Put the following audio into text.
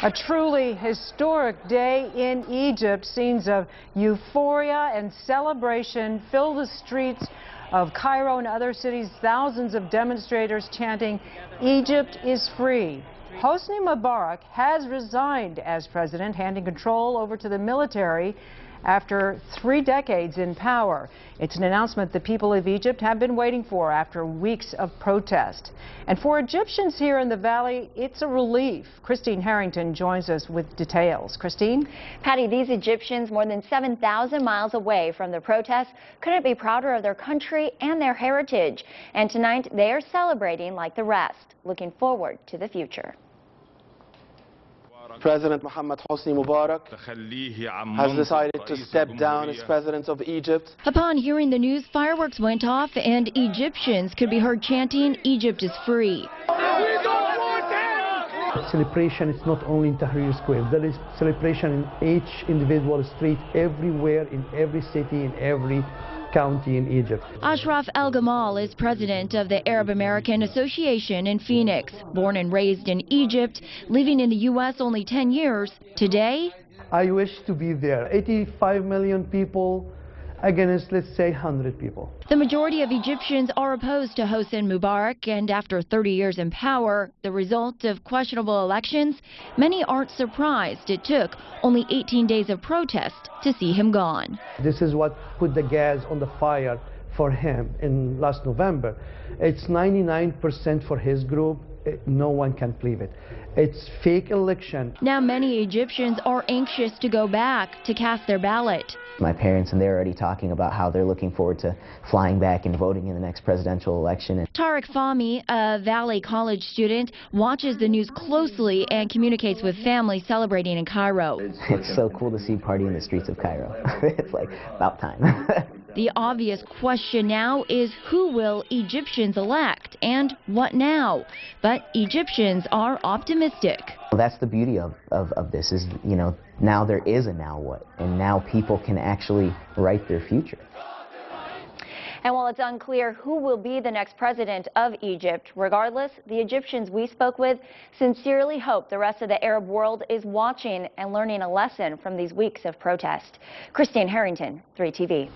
A truly historic day in Egypt. Scenes of euphoria and celebration fill the streets of Cairo and other cities. Thousands of demonstrators chanting, "Egypt is free." Hosni Mubarak has resigned as president, handing control over to the military after 3 decades in power. It's an announcement the people of Egypt have been waiting for after weeks of protest. And for Egyptians here in the valley, it's a relief. Christine Harrington joins us with details. Christine? Patty, these Egyptians more than 7,000 miles away from the protests couldn't be prouder of their country and their heritage. And tonight they are celebrating like the rest, looking forward to the future. President Mohammed Hosni Mubarak has decided to step down as president of Egypt. Upon hearing the news, fireworks went off and Egyptians could be heard chanting, "Egypt is free." Celebration is not only in Tahrir Square. There is celebration in each individual street, everywhere, in every city, in every county in Egypt. Ashraf Elgamal is president of the Arab American Association in Phoenix. Born and raised in Egypt, living in the U.S. only 10 years, today I wish to be there. 85 million people against, let's say, 100 people. the majority of Egyptians are opposed to Hosni Mubarak, and after 30 years in power, the result of questionable elections, many aren't surprised it took only 18 days of protest to see him gone. This is what put the gas on the fire for him in last November. It's 99% for his group. No one can believe it. It's fake election. Now many Egyptians are anxious to go back to cast their ballot. My parents, and they're already talking about how they're looking forward to flying back and voting in the next presidential election. Tariq Fahmy, a Valley College student, watches the news closely and communicates with families celebrating in Cairo. It's so cool to see party in the streets of Cairo. It's like about time. The obvious question now is who will Egyptians elect and what now? But Egyptians are optimistic. Well, that's the beauty of this is, you know, now there is a now what, and now people can actually write their future. And while it's unclear who will be the next president of Egypt, regardless, the Egyptians we spoke with sincerely hope the rest of the Arab world is watching and learning a lesson from these weeks of protest. Christine Harrington, 3TV.